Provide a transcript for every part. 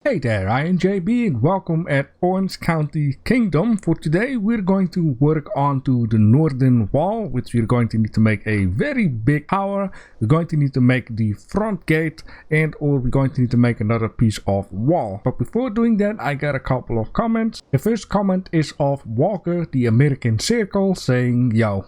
Hey there, I am JB and welcome at Orange County Kingdom. For today we're going to work on to the northern wall, which we're going to need to make a very big tower. We're going to need to make the front gate or we're going to need to make another piece of wall. But before doing that, I got a couple of comments. The first comment is of Walker, the American Circle, saying, yo,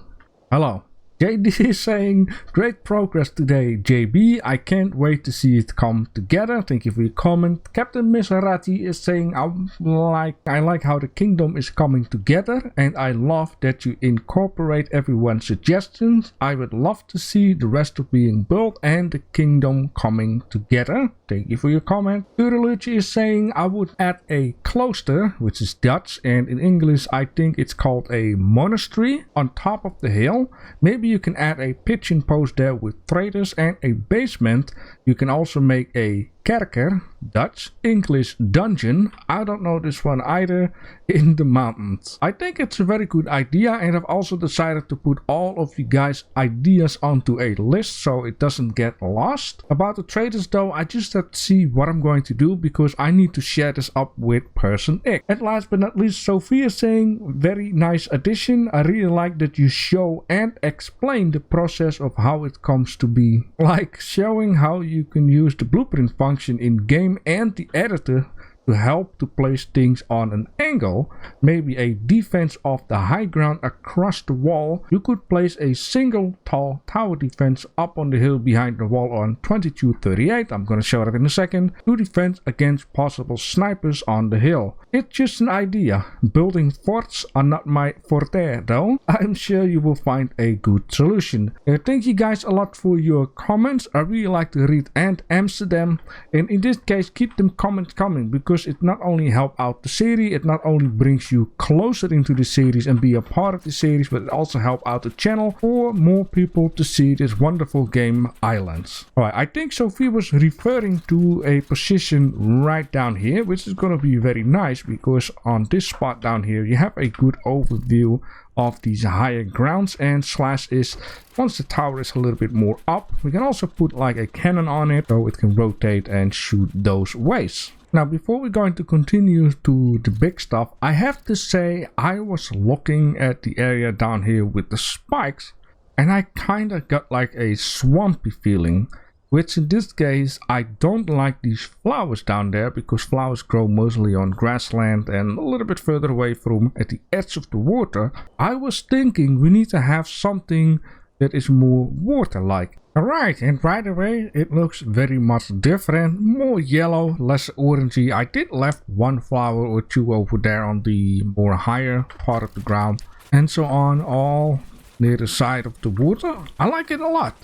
hello. JD is saying, great progress today, JB. I can't wait to see it come together. Thank you for your comment. Captain Miserati is saying, I like how the kingdom is coming together, and I love that you incorporate everyone's suggestions. I would love to see the rest of being built and the kingdom coming together. Thank you for your comment. Uruluchi is saying, I would add a cloister, which is Dutch, and in English I think it's called a monastery, on top of the hill. Maybe you can add a pitching post there with traders and a basement. You can also make a kerker, Dutch, English dungeon, I don't know this one either, in the mountains. I think it's a very good idea, and I've also decided to put all of you guys' ideas onto a list so it doesn't get lost. About the traders though, I just have to see what I'm going to do because I need to share this up with person X. And last but not least, Sophia saying, very nice addition. I really like that you show and explain the process of how it comes to be. Like showing how you can use the blueprint function in game and the editor to help to place things on an angle, maybe a defense of the high ground across the wall. You could place a single tall tower defense up on the hill behind the wall on 2238, I'm gonna show that in a second, to defend against possible snipers on the hill. It's just an idea. Building forts are not my forte though. I'm sure you will find a good solution. Thank you guys a lot for your comments. I really like to read and answer them, and in this case keep them comments coming because it not only helps out the series, it not only brings you closer into the series and be a part of the series, but it also helps out the channel for more people to see this wonderful game Ylands. Alright, I think Sophie was referring to a position right down here, which is going to be very nice because on this spot down here you have a good overview of these higher grounds, and slash is once the tower is a little bit more up, we can also put like a cannon on it so it can rotate and shoot those ways. Now before we're going to continue to the big stuff, I have to say I was looking at the area down here with the spikes and I kind of got like a swampy feeling, which in this case I don't like these flowers down there because flowers grow mostly on grassland and a little bit further away from at the edge of the water. I was thinking we need to have something that is more water-like. Alright, and right away it looks very much different, more yellow, less orangey. I did left one flower or two over there on the more higher part of the ground and so on, all near the side of the water. I like it a lot.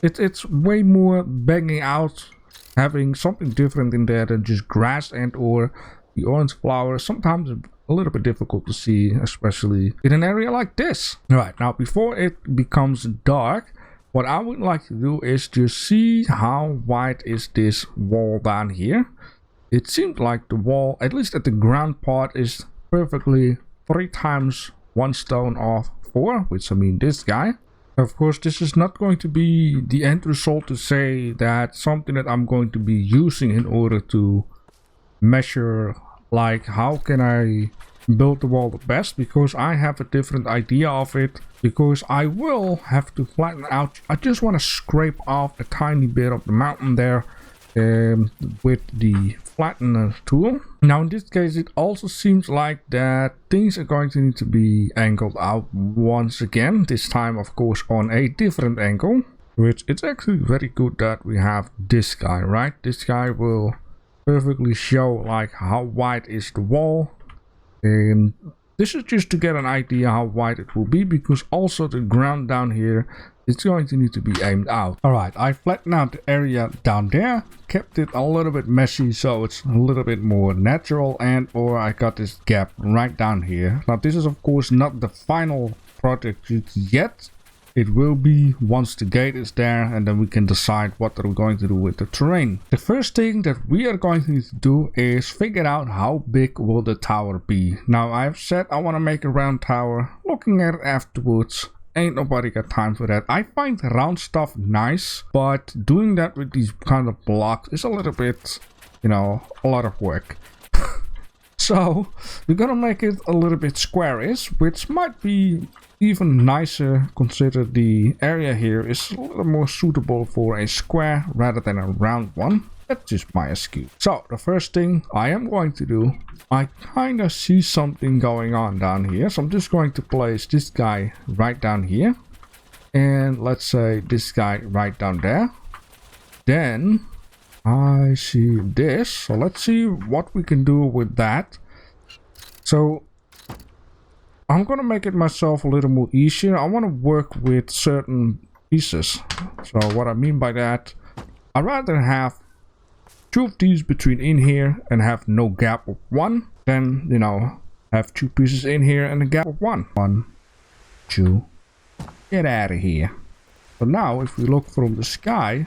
It's way more banging out, having something different in there than just grass and or the orange flowers. Sometimes a little bit difficult to see, especially in an area like this. Alright, now before it becomes dark, what I would like to do is just see how wide is this wall down here. It seems like the wall, at least at the ground part, is perfectly 3 times 1 stone of 4, which I mean this guy. Of course, this is not going to be the end result to say that something that I'm going to be using in order to measure like how can I build the wall the best, because I have a different idea of it, because I will have to flatten out. I just want to scrape off a tiny bit of the mountain there with the flattener tool. Now in this case it also seems like that things are going to need to be angled out once again, this time of course on a different angle, which it's actually very good that we have this guy, right? This guy will perfectly show like how wide is the wall, and this is just to get an idea how wide it will be, because also the ground down here is going to need to be aimed out. Alright, I flattened out the area down there, kept it a little bit messy so it's a little bit more natural, and or I got this gap right down here. Now this is of course not the final project yet. It will be once the gate is there, and then we can decide what are we going to do with the terrain. The first thing that we are going to need to do is figure out how big will the tower be. Now I've said I want to make a round tower. Looking at it afterwards, ain't nobody got time for that. I find round stuff nice, but doing that with these kind of blocks is a little bit you know, a lot of work. So we're gonna make it a little bit squarish, which might be even nicer considering the area here is a little more suitable for a square rather than a round one. That's just my excuse. So the first thing I am going to do, I kind of see something going on down here. So I'm just going to place this guy right down here. And let's say this guy right down there. Then I see this. So let's see what we can do with that. So I'm going to make it myself a little more easier. I want to work with certain pieces. So what I mean by that, I'd rather have two of these between in here and have no gap of one. Then, you know, have two pieces in here and a gap of one. 1, 2, get out of here. So now if we look from the sky,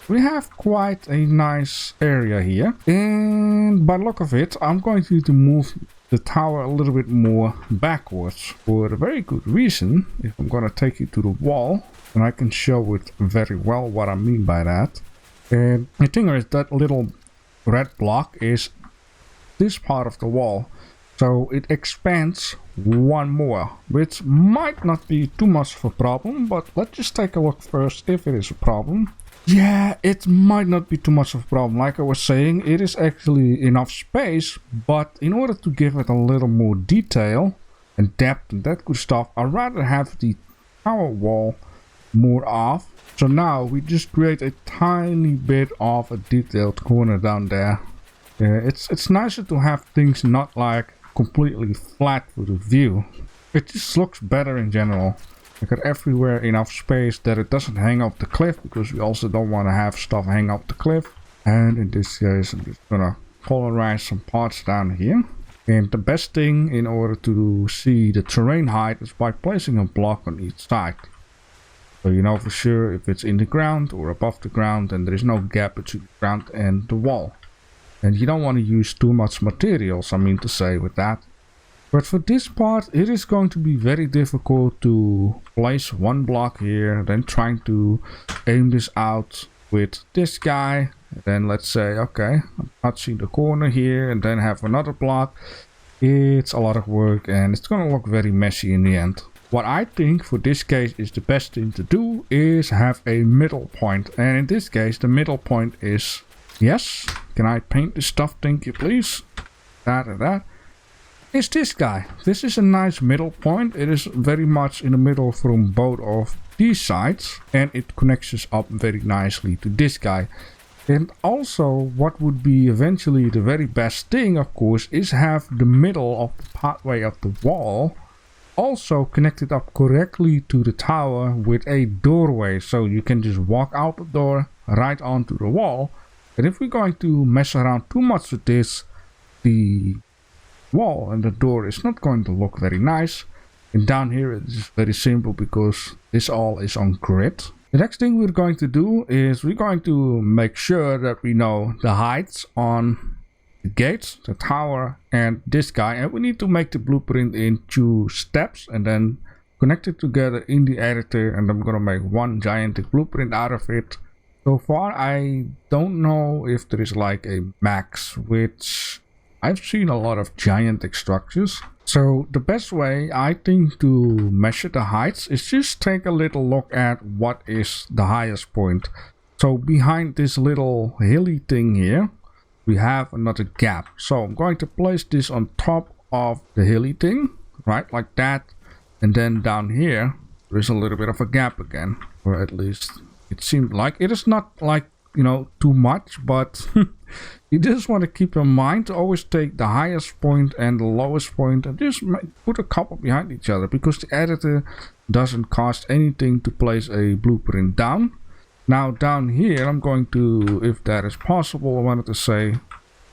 we have quite a nice area here. And by the look of it, I'm going to need to move the tower a little bit more backwards for a very good reason. If I'm going to take you to the wall, and I can show it very well what I mean by that. And the thing is, that little red block is this part of the wall. So it expands one more, which might not be too much of a problem, but let's just take a look first if it is a problem. Yeah, it might not be too much of a problem. Like I was saying, it is actually enough space, but in order to give it a little more detail and depth and that good stuff, I'd rather have the tower wall more off. So now we just create a tiny bit of a detailed corner down there. It's nicer to have things not like completely flat for the view. It just looks better in general. I got everywhere enough space that it doesn't hang off the cliff, because we also don't want to have stuff hang off the cliff. And in this case, I'm just gonna polarize some parts down here. And the best thing in order to see the terrain height is by placing a block on each side. So you know for sure if it's in the ground or above the ground, and there is no gap between the ground and the wall. And you don't want to use too much materials, I mean to say, with that. But for this part, it is going to be very difficult to place one block here, then trying to aim this out with this guy. Then let's say, okay, I'm touching the corner here, and then have another block. It's a lot of work, and it's going to look very messy in the end. What I think for this case is the best thing to do is have a middle point. And in this case, the middle point is, yes, can I paint this stuff, thank you please. That. Is this guy. This is a nice middle point. It is very much in the middle from both of these sides, and it connects us up very nicely to this guy. And also what would be eventually the very best thing, of course, is have the middle of the pathway of the wall also connected up correctly to the tower with a doorway, so you can just walk out the door right onto the wall. And if we're going to mess around too much with this, the wall and the door is not going to look very nice. And down here it is very simple because this all is on grid. The next thing we're going to do is we're going to make sure that we know the heights on the gates, the tower, and this guy. And we need to make the blueprint in 2 steps and then connect it together in the editor. And I'm gonna make one gigantic blueprint out of it. So far I don't know if there is like a max, which I've seen a lot of gigantic structures. So the best way I think to measure the heights is just take a little look at what is the highest point. So behind this little hilly thing here, we have another gap. So I'm going to place this on top of the hilly thing, right, like that. And then down here, there's a little bit of a gap again, or at least it seemed like. It is not like, you know, too much, but you just want to keep in mind to always take the highest point and the lowest point and just put a couple behind each other, because the editor doesn't cost anything to place a blueprint down. Now down here I'm going to, if that is possible, I wanted to say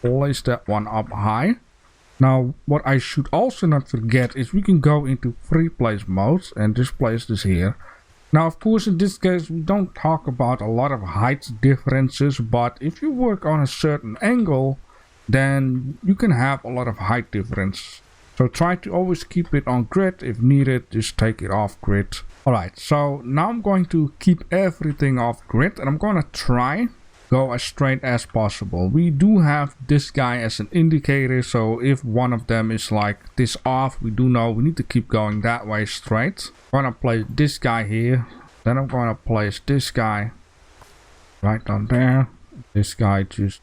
place that one up high. Now what I should also not forget is we can go into free place modes and just place this here. Now of course in this case we don't talk about a lot of height differences, but if you work on a certain angle then you can have a lot of height difference. So try to always keep it on grid. If needed, just take it off grid. Alright, so now I'm going to keep everything off grid and I'm going to try go as straight as possible. We do have this guy as an indicator, so if one of them is like this off, we do know we need to keep going that way straight. I'm gonna place this guy here, then I'm gonna place this guy right down there, this guy just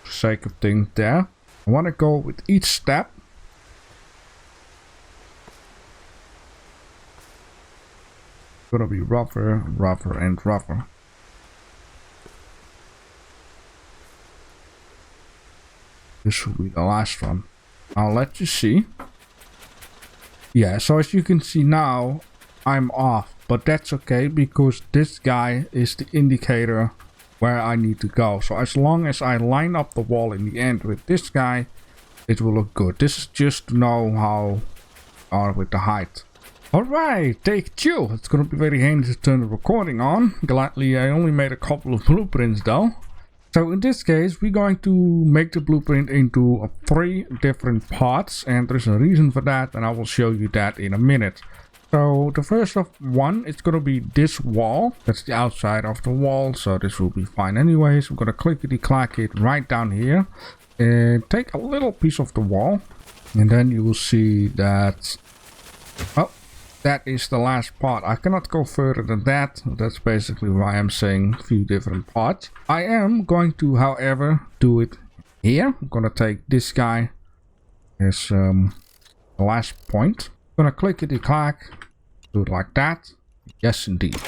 for sake of things there. I want to go with each step. It's gonna be rougher, rougher and rougher. This will be the last one. I'll let you see. Yeah, so as you can see now, I'm off. But that's okay, because this guy is the indicator where I need to go. So as long as I line up the wall in the end with this guy, it will look good. This is just to know how are with the height. Alright, take 2. It's gonna be very handy to turn the recording on. Gladly, I only made a couple of blueprints though. So in this case, we're going to make the blueprint into 3 different parts, and there's a reason for that, and I will show you that in a minute. So the first one, it's going to be this wall. That's the outside of the wall, so this will be fine anyways. I'm going to clickety-clack it right down here and take a little piece of the wall, and then you will see that, oh, that is the last part. I cannot go further than that. That's basically why I'm saying a few different parts. I am going to, however, do it here. I'm going to take this guy as the last point. I'm going to clickety-clack, do it like that. Yes, indeed.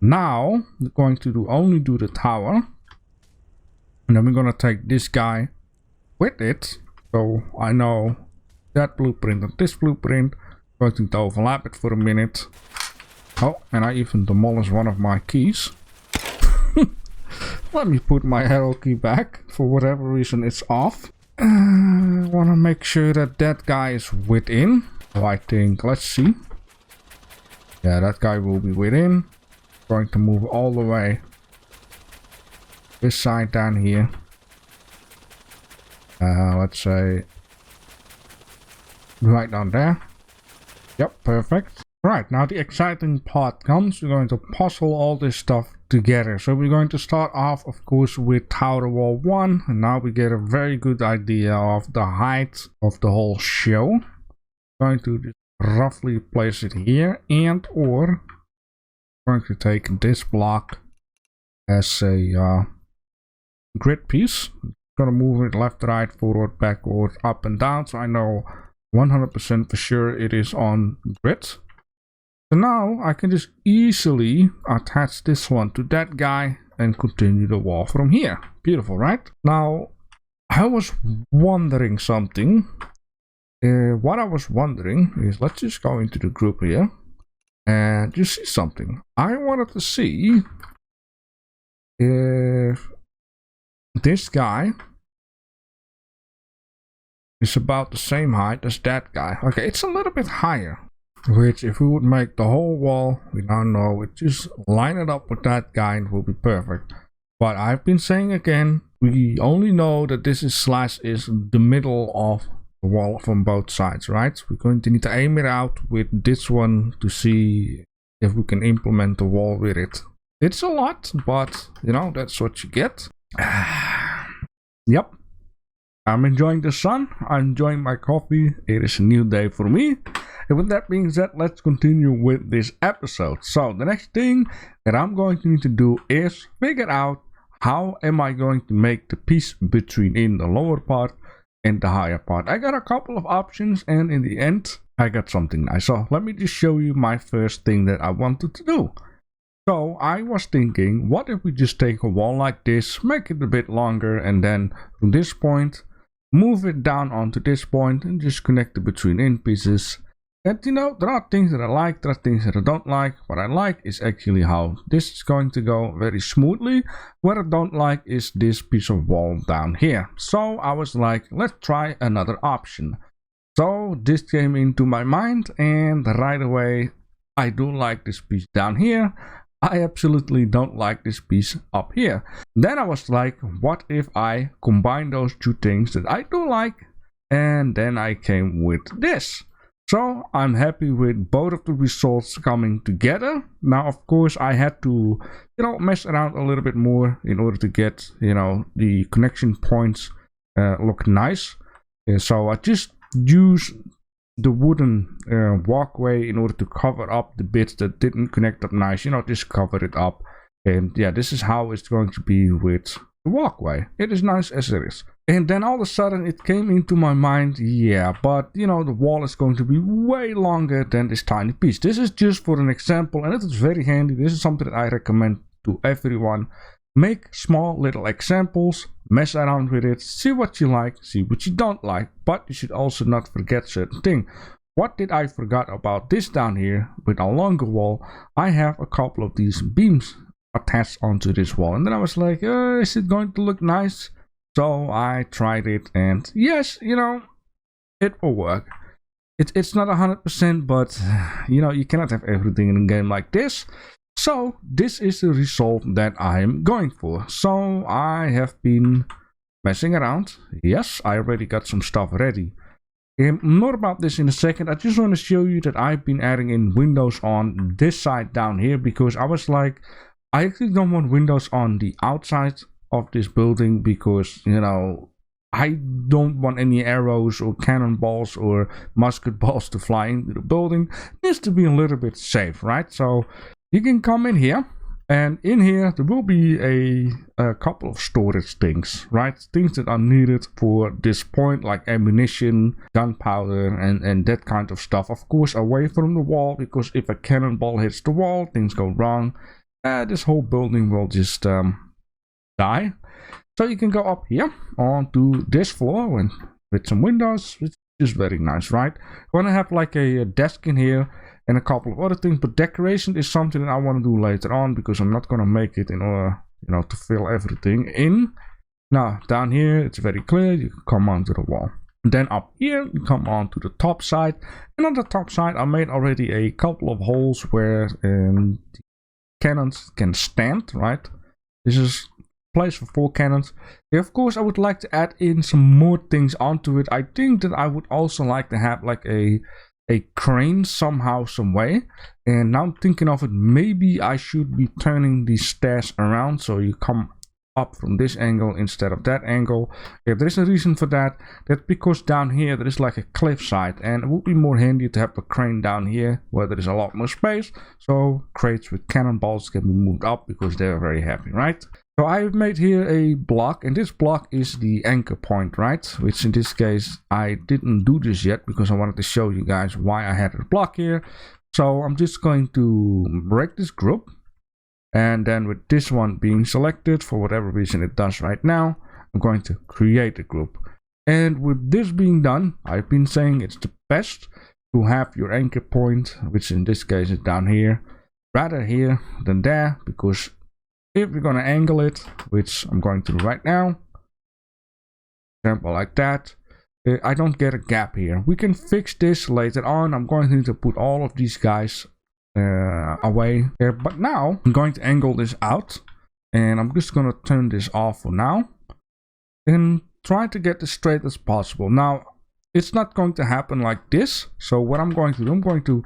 Now, we're going to only do the tower. And then we're going to take this guy with it. So I know that blueprint and this blueprint. Going to overlap it for a minute. Oh, and I even demolished one of my keys. Let me put my arrow key back. For whatever reason it's off. I want to make sure that that guy is within. So I think, let's see. Yeah, that guy will be within. Going to move all the way this side down here. Let's say right down there. Yep, perfect. Right, now the exciting part comes. We're going to puzzle all this stuff together. So we're going to start off, of course, with Tower Wall 1. And now we get a very good idea of the height of the whole show. Going to just roughly place it here, and or going to take this block as a grid piece. Going to move it left, right, forward, backward, up and down, so I know 100% for sure it is on grid. So now I can just easily attach this one to that guy and continue the wall from here. Beautiful, right? Now, I was wondering something. What I was wondering is, let's just go into the group here and just see something. I wanted to see if this guy is about the same height as that guy. Okay, it's a little bit higher, which if we would make the whole wall, we now know it, just line it up with that guy and it will be perfect. But I've been saying again, we only know that this is slash is the middle of the wall from both sides, right? We're going to need to aim it out with this one to see if we can implement the wall with it. It's a lot, but you know, that's what you get. Yep. I'm enjoying the sun, I'm enjoying my coffee, it is a new day for me. And with that being said, let's continue with this episode. So the next thing that I'm going to need to do is figure out how am I going to make the piece between in the lower part and the higher part. I got a couple of options, and in the end I got something nice. So let me just show you my first thing that I wanted to do. So I was thinking, what if we just take a wall like this, make it a bit longer, and then from this point move it down onto this point and just connect it between in pieces. And you know, there are things that I like, there are things that I don't like. What I like is actually how this is going to go very smoothly. What I don't like is this piece of wall down here. So I was like, let's try another option. So this came into my mind, and right away I do like this piece down here. I absolutely don't like this piece up here. Then I was like, what if I combine those two things that I do like? And then I came with this. So I'm happy with both of the results coming together. Now, of course, I had to, mess around a little bit more in order to get, the connection points look nice. So I just use the wooden walkway in order to cover up the bits that didn't connect up nice, just cover it up. And yeah, this is how it's going to be with the walkway. It is nice as it is. And then all of a sudden it came into my mind, yeah, but the wall is going to be way longer than this tiny piece. This is just for an example, and it is very handy. This is something that I recommend to everyone. Make small little examples, mess around with it, see what you like, see what you don't like, but you should also not forget certain things. What did I forget about this down here with a longer wall? I have a couple of these beams attached onto this wall, and then I was like, is it going to look nice? So I tried it, and yes, it will work. It's not 100%, but you cannot have everything in a game like this. So this is the result that I'm going for. So I have been messing around. Yes, I already got some stuff ready. More about this in a second. I just want to show you that I've been adding in windows on this side down here, because I was like, I actually don't want windows on the outside of this building, because I don't want any arrows or cannonballs or musket balls to fly into the building. It needs to be a little bit safe, right? So you can come in here, and in here there will be a couple of storage things, right? Things that are needed for this point, like ammunition, gunpowder, and that kind of stuff. Of course, away from the wall, because if a cannonball hits the wall, things go wrong. This whole building will just die. So you can go up here onto this floor with some windows, which is very nice, right? I want to have like a desk in here and a couple of other things, but decoration is something that I want to do later on, because I'm not going to make it in order, to fill everything in. Now, down here, it's very clear. You can come onto the wall. And then up here, you come onto the top side. And on the top side, I made already a couple of holes where the cannons can stand, right? This is place for 4 cannons. Of course, I would like to add in some more things onto it. I think that I would also like to have like a crane somehow, some way. And now I'm thinking of it, maybe I should be turning these stairs around so you come up from this angle instead of that angle. If there is a reason for that, that's because down here there is like a cliffside, and it would be more handy to have a crane down here where there is a lot more space, so crates with cannonballs can be moved up because they're very heavy, right? So I've made here a block, and this block is the anchor point, right? Which in this case I didn't do this yet because I wanted to show you guys why I had a block here. So I'm just going to break this group. And then with this one being selected, for whatever reason it does right now, I'm going to create a group. And with this being done, I've been saying it's the best to have your anchor point, which in this case is down here, rather here than there, because if you're going to angle it, which I'm going to do right now, example like that, I don't get a gap here. We can fix this later on. I'm going to need to put all of these guys away here, but now I'm going to angle this out, and I'm just going to turn this off for now and try to get this straight as possible. Now it's not going to happen like this, so what I'm going to do, I'm going to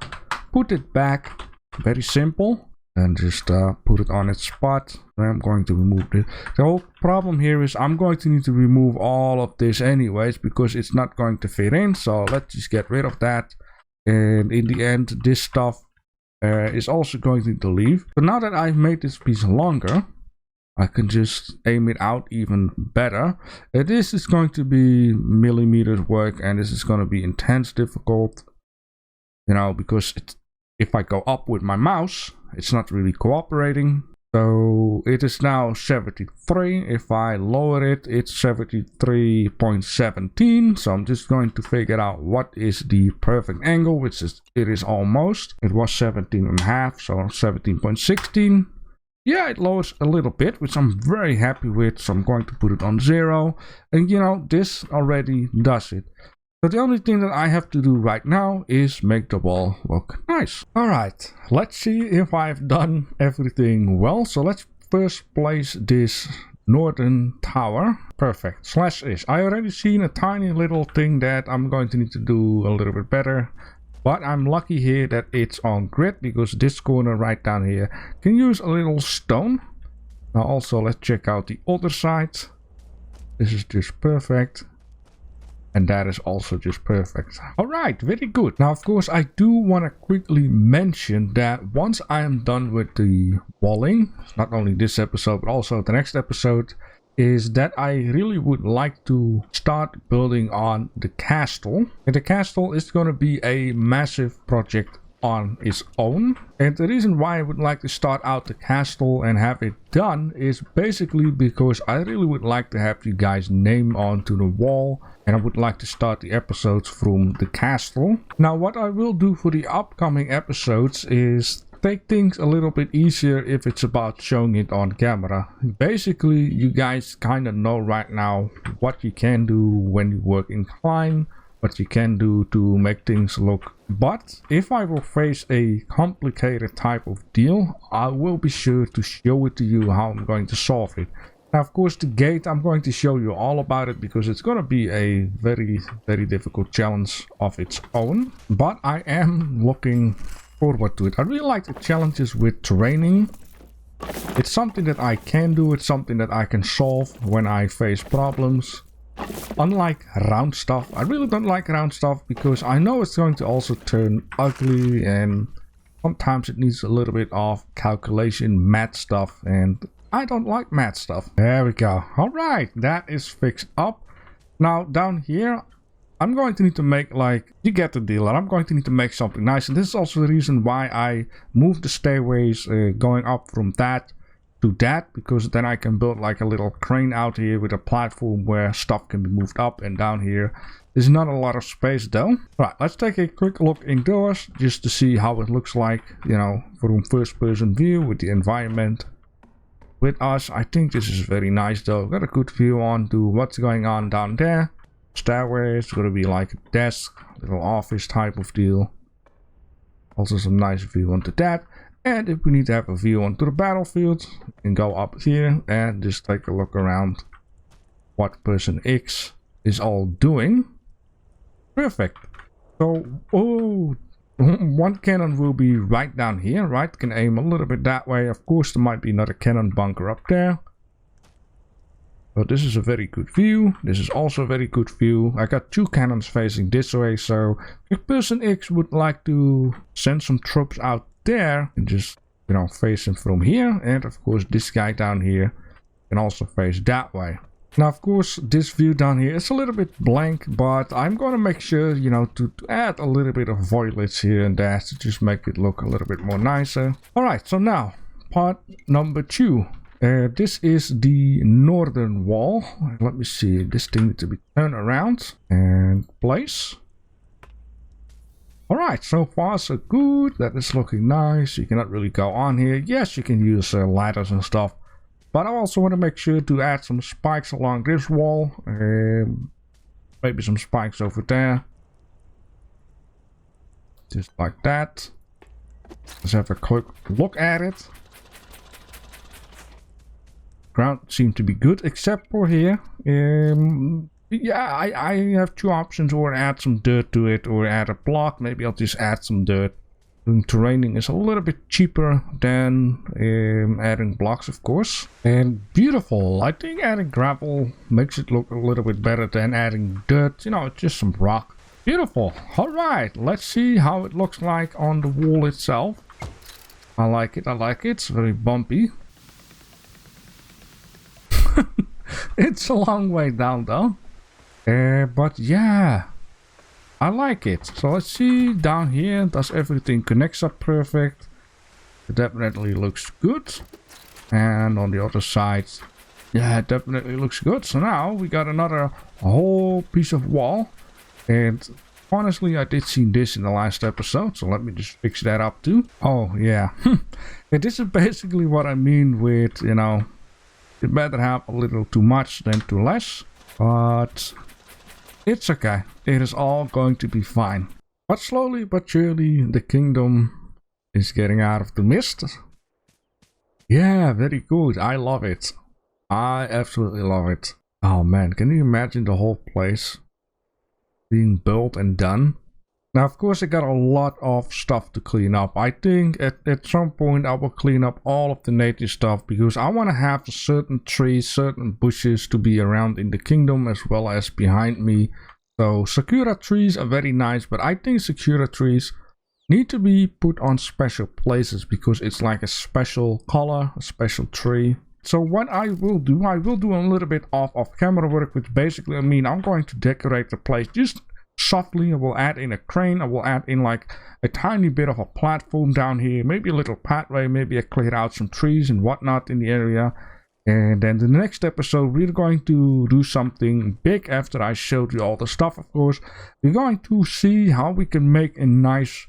put it back, very simple, and just put it on its spot. I'm going to remove this. The whole problem here is I'm going to need to remove all of this anyways, because it's not going to fit in. So let's just get rid of that, and in the end this stuff is also going to leave. So now that I've made this piece longer, I can just aim it out even better. This is going to be millimeters work, and this is going to be intense difficult, because if I go up with my mouse, it's not really cooperating. So it is now 73. If I lower it, it's 73.17. So I'm just going to figure out what is the perfect angle, which is, it is almost. It was 17.5, so 17.16. Yeah, it lowers a little bit, which I'm very happy with. So I'm going to put it on 0. And this already does it. So the only thing that I have to do right now is make the wall look nice. Alright, let's see if I've done everything well. So let's first place this northern tower. Perfect. /is. I already seen a tiny little thing that I'm going to need to do a little bit better. But I'm lucky here that it's on grid, because this corner right down here can use a little stone. Now also let's check out the other side. This is just perfect. And that is also just perfect. Alright, very good. Now of course I do want to quickly mention that once I am done with the walling, not only this episode but also the next episode, is that I really would like to start building on the castle. And the castle is going to be a massive project on its own. And the reason why I would like to start out the castle and have it done is basically because I really would like to have you guys' name onto the wall, and I would like to start the episodes from the castle. Now what I will do for the upcoming episodes is take things a little bit easier if it's about showing it on camera. Basically you guys kind of know right now what you can do when you work in Klein, what you can do to make things look. But if I will face a complicated type of deal, I will be sure to show it to you how I'm going to solve it. Now of course the gate, I'm going to show you all about it because it's going to be a very difficult challenge of its own. But I am looking forward to it. I really like the challenges with terraining. It's something that I can do, it's something that I can solve when I face problems. Unlike round stuff, I really don't like round stuff because I know it's going to also turn ugly, and sometimes it needs a little bit of calculation, math stuff, and I don't like math stuff. There we go. Alright, that is fixed up. Now down here I'm going to need to make, like, you get the deal, and I'm going to need to make something nice. And this is also the reason why I moved the stairways going up from that to that, because then I can build like a little crane out here with a platform where stuff can be moved up and down here. There's not a lot of space though. Right, let's take a quick look indoors just to see how it looks like, you know, from first person view with the environment. With us, I think this is very nice though. Got a good view on to what's going on down there. Stairways, gonna be like a desk, little office type of deal. Also some nice view onto that. And if we need to have a view onto the battlefield, we can go up here and just take a look around what person X is all doing. Perfect. So, oh, one cannon will be right down here, right? Can aim a little bit that way. Of course, there might be another cannon bunker up there. But this is a very good view. This is also a very good view. I got two cannons facing this way, so if person X would like to send some troops out there, and just, you know, face him from here. And of course this guy down here can also face that way. Now of course this view down here is a little bit blank, but I'm gonna make sure, you know, to add a little bit of voilets here and there to just make it look a little bit more nicer. Alright, so now part number 2. This is the northern wall. Let me see, this thing needs to be turned around and place. Alright, so far so good. That is looking nice. You cannot really go on here. Yes, you can use ladders and stuff. But I also want to make sure to add some spikes along this wall. Maybe some spikes over there. Just like that. Let's have a quick look at it. Ground seems to be good, except for here. Yeah, I have two options, or add some dirt to it, or add a block. Maybe I'll just add some dirt. Doing terraining is a little bit cheaper than adding blocks, of course. And beautiful. I think adding gravel makes it look a little bit better than adding dirt. You know, just some rock. Beautiful. Alright, let's see how it looks like on the wall itself. I like it, I like it. It's very bumpy. It's a long way down though. But yeah, I like it. So let's see down here, does everything connects up perfect? It definitely looks good. And on the other side, yeah, it definitely looks good. So now we got another whole piece of wall. And honestly, I did see this in the last episode, so let me just fix that up too. Oh yeah, and this is basically what I mean with, you know, you better have a little too much than too less, but it's okay. It is all going to be fine. But slowly but surely the kingdom is getting out of the mist. Yeah, very good. I love it. I absolutely love it. Oh man, can you imagine the whole place being built and done? Now, of course, I got a lot of stuff to clean up. I think at some point I will clean up all of the native stuff because I want to have certain trees, certain bushes to be around in the kingdom as well as behind me. So Sakura trees are very nice, but I think Sakura trees need to be put on special places because it's like a special color, a special tree. So what I will do a little bit of camera work, which basically I'm going to decorate the place just softly. I will add in a crane, I will add in like a tiny bit of a platform down here, maybe a little pathway, maybe I clear out some trees and whatnot in the area. And then the next episode we're going to do something big. After I showed you all the stuff, of course, we're going to see how we can make a nice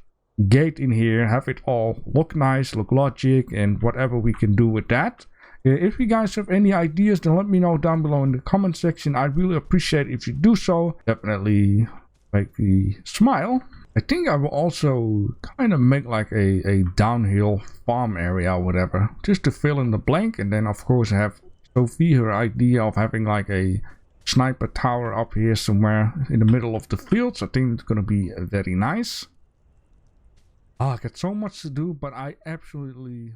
gate in here, have it all look nice, look logic, and whatever we can do with that. If you guys have any ideas, then let me know down below in the comment section. I'd really appreciate if you do so. Definitely make me smile. I think I will also kind of make like a downhill farm area or whatever, just to fill in the blank. And then of course have Sophie, her idea of having like a sniper tower up here somewhere in the middle of the fields. I think it's gonna be very nice. I got so much to do, but I absolutely